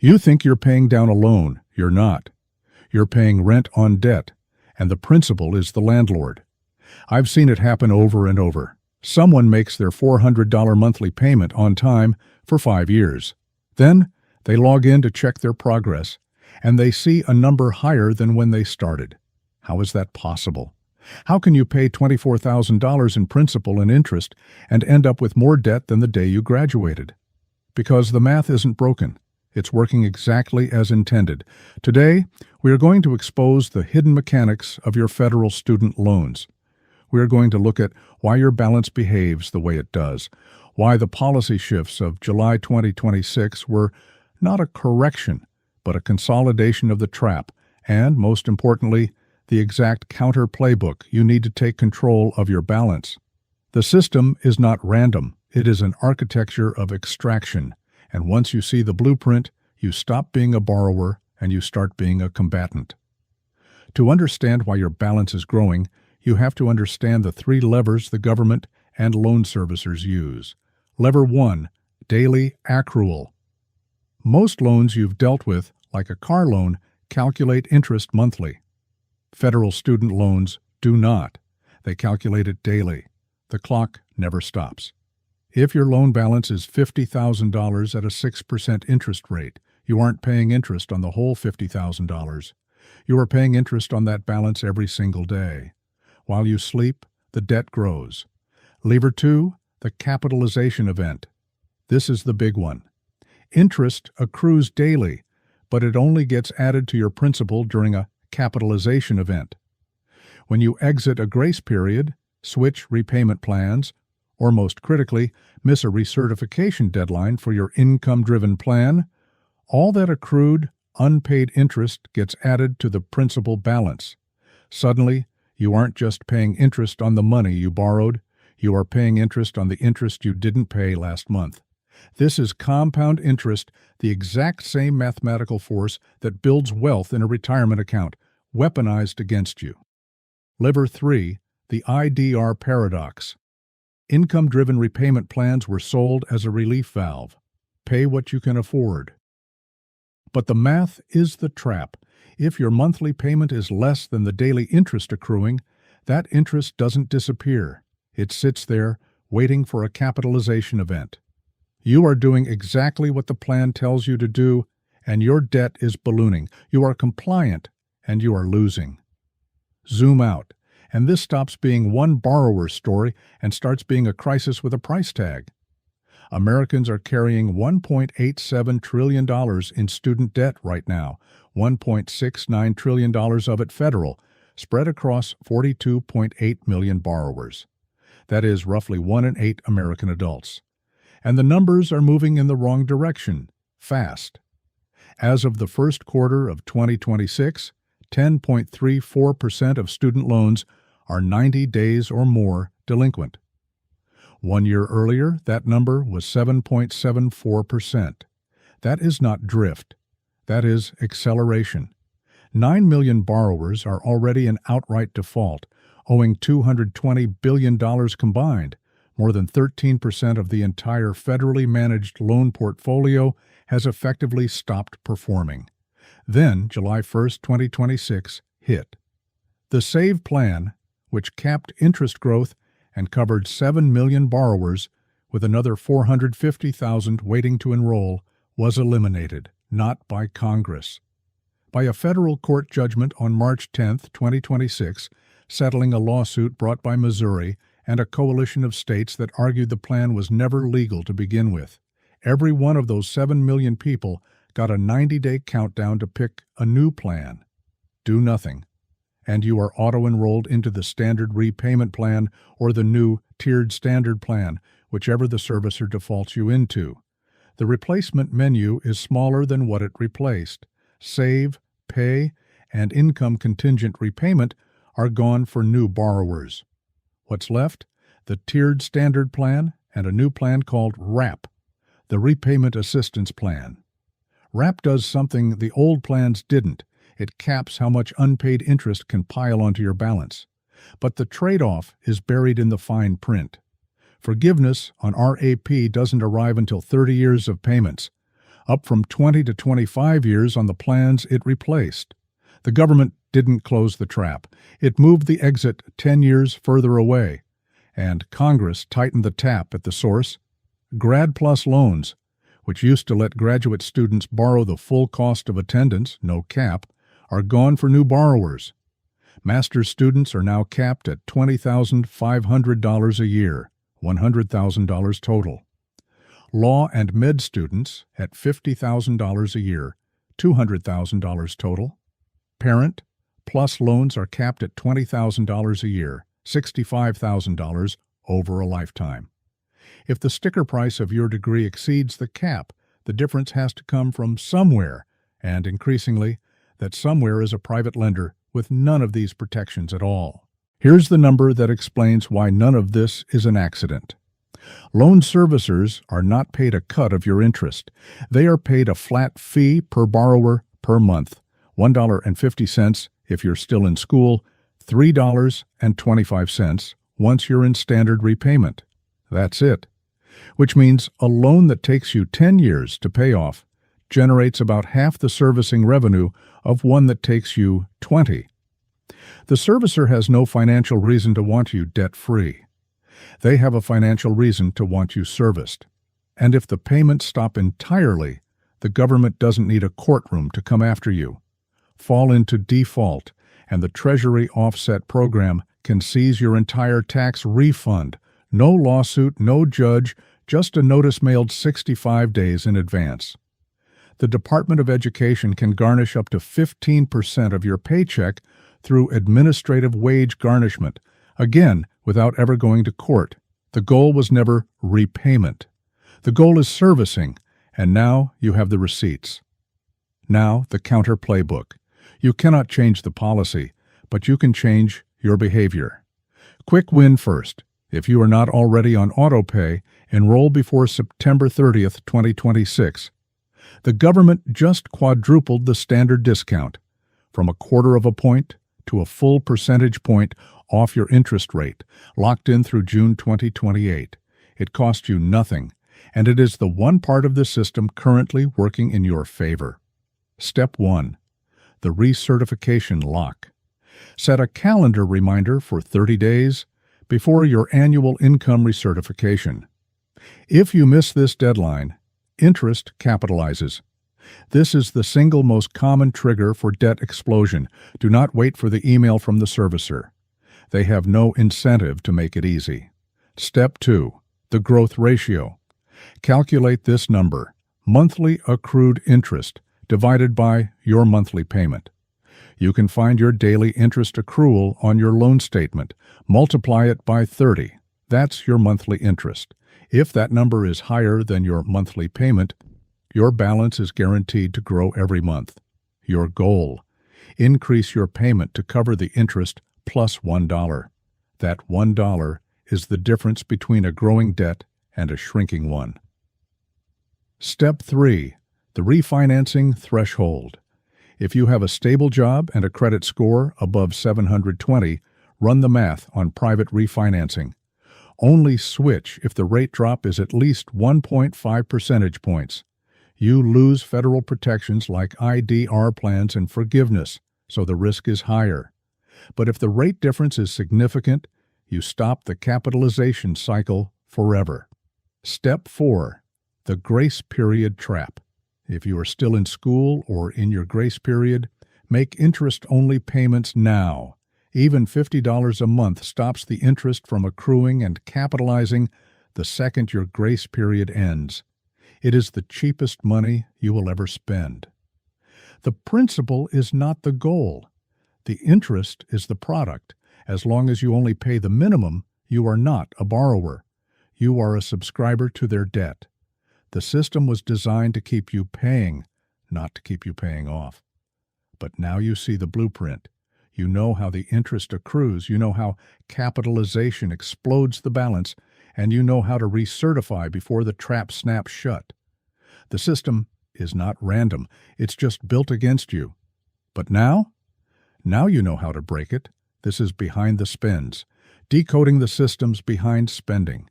You think you're paying down a loan. You're not. You're paying rent on debt, and the principal is the landlord. I've seen it happen over and over. Someone makes their $400 monthly payment on time for 5 years. Then they log in to check their progress, and they see a number higher than when they started. How is that possible? How can you pay $24,000 in principal and interest and end up with more debt than the day you graduated? Because the math isn't broken. It's working exactly as intended. Today, we are going to expose the hidden mechanics of your federal student loans. We are going to look at why your balance behaves the way it does, why the policy shifts of July 2026 were not a correction, but a consolidation of the trap, and, most importantly, the exact counter-playbook you need to take control of your balance. The system is not random. It is an architecture of extraction, and once you see the blueprint, you stop being a borrower and you start being a combatant. To understand why your balance is growing, you have to understand the 3 levers the government and loan servicers use. Lever 1, daily accrual. Most loans you've dealt with, like a car loan, calculate interest monthly. Federal student loans do not. They calculate it daily. The clock never stops. If your loan balance is $50,000 at a 6% interest rate, you aren't paying interest on the whole $50,000. You are paying interest on that balance every single day. While you sleep, the debt grows. Lever 2, the capitalization event. This is the big one. Interest accrues daily, but it only gets added to your principal during a capitalization event. When you exit a grace period, switch repayment plans, or most critically, miss a recertification deadline for your income-driven plan, all that accrued, unpaid interest gets added to the principal balance. Suddenly, you aren't just paying interest on the money you borrowed, you are paying interest on the interest you didn't pay last month. This is compound interest, the exact same mathematical force that builds wealth in a retirement account, weaponized against you. Lever 3, the IDR paradox. Income-driven repayment plans were sold as a relief valve. Pay what you can afford. But the math is the trap. If your monthly payment is less than the daily interest accruing, that interest doesn't disappear. It sits there, waiting for a capitalization event. You are doing exactly what the plan tells you to do, and your debt is ballooning. You are compliant, and you are losing. Zoom out, and this stops being one borrower's story and starts being a crisis with a price tag. Americans are carrying $1.87 trillion in student debt right now, $1.69 trillion of it federal, spread across 42.8 million borrowers. That is roughly 1 in 8 American adults. And the numbers are moving in the wrong direction, fast. As of the first quarter of 2026, 10.34% of student loans are 90 days or more delinquent. 1 year earlier, that number was 7.74%. That is not drift. That is acceleration. 9 million borrowers are already in outright default, owing $220 billion combined. More than 13% of the entire federally managed loan portfolio has effectively stopped performing. Then, July 1, 2026, hit. The SAVE plan, which capped interest growth and covered 7 million borrowers, with another 450,000 waiting to enroll, was eliminated, not by Congress. By a federal court judgment on March 10, 2026, settling a lawsuit brought by Missouri and a coalition of states that argued the plan was never legal to begin with. Every one of those 7 million people got a 90-day countdown to pick a new plan. Do nothing, and you are auto-enrolled into the standard repayment plan or the new tiered standard plan, whichever the servicer defaults you into. The replacement menu is smaller than what it replaced. Save, pay, and income contingent repayment are gone for new borrowers. What's left? The tiered standard plan and a new plan called RAP, the Repayment Assistance Plan. RAP does something the old plans didn't. It caps how much unpaid interest can pile onto your balance. But the trade-off is buried in the fine print. Forgiveness on RAP doesn't arrive until 30 years of payments. up from 20 to 25 years on the plans it replaced. The government didn't close the trap. It moved the exit 10 years further away. And Congress tightened the tap at the source. Grad Plus loans, which used to let graduate students borrow the full cost of attendance, no cap, are gone for new borrowers. Master's students are now capped at $20,500 a year, $100,000 total. Law and med students at $50,000 a year, $200,000 total. Parent Plus loans are capped at $20,000 a year, $65,000 over a lifetime. If the sticker price of your degree exceeds the cap, the difference has to come from somewhere, and increasingly, that somewhere is a private lender with none of these protections at all. Here's the number that explains why none of this is an accident. Loan servicers are not paid a cut of your interest. They are paid a flat fee per borrower per month, $1.50 if you're still in school, $3.25 once you're in standard repayment. That's it. Which means a loan that takes you 10 years to pay off generates about half the servicing revenue of one that takes you 20. The servicer has no financial reason to want you debt-free. They have a financial reason to want you serviced. And if the payments stop entirely, the government doesn't need a courtroom to come after you. Fall into default, and the Treasury Offset Program can seize your entire tax refund. No lawsuit, no judge, just a notice mailed 65 days in advance. The Department of Education can garnish up to 15% of your paycheck through administrative wage garnishment, again, without ever going to court. The goal was never repayment. The goal is servicing, and now you have the receipts. Now, the Counter-Playbook. You cannot change the policy, but you can change your behavior. Quick win first. If you are not already on autopay, enroll before September 30th, 2026. The government just quadrupled the standard discount, from 1/4 of a point to a full percentage point off your interest rate, locked in through June 2028. It cost you nothing, and it is the one part of the system currently working in your favor. Step 1. The recertification lock. Set a calendar reminder for 30 days before your annual income recertification. If you miss this deadline, interest capitalizes. This is the single most common trigger for debt explosion. Do not wait for the email from the servicer. They have no incentive to make it easy. Step 2. The growth ratio. Calculate this number, monthly accrued interest, divided by your monthly payment. You can find your daily interest accrual on your loan statement. Multiply it by 30. That's your monthly interest. If that number is higher than your monthly payment, your balance is guaranteed to grow every month. Your goal: increase your payment to cover the interest plus $1. That $1 is the difference between a growing debt and a shrinking one. Step 3. The refinancing threshold. If you have a stable job and a credit score above 720, run the math on private refinancing. Only switch if the rate drop is at least 1.5 percentage points. You lose federal protections like IDR plans and forgiveness, so the risk is higher. But if the rate difference is significant, you stop the capitalization cycle forever. Step 4. The grace period trap. If you are still in school or in your grace period, make interest-only payments now. Even $50 a month stops the interest from accruing and capitalizing the second your grace period ends. It is the cheapest money you will ever spend. The principal is not the goal. The interest is the product. As long as you only pay the minimum, you are not a borrower. You are a subscriber to their debt. The system was designed to keep you paying, not to keep you paying off. But now you see the blueprint. You know how the interest accrues. You know how capitalization explodes the balance, and you know how to recertify before the trap snaps shut. The system is not random. It's just built against you. But now you know how to break it. This is Behind the Spends, decoding the systems behind spending.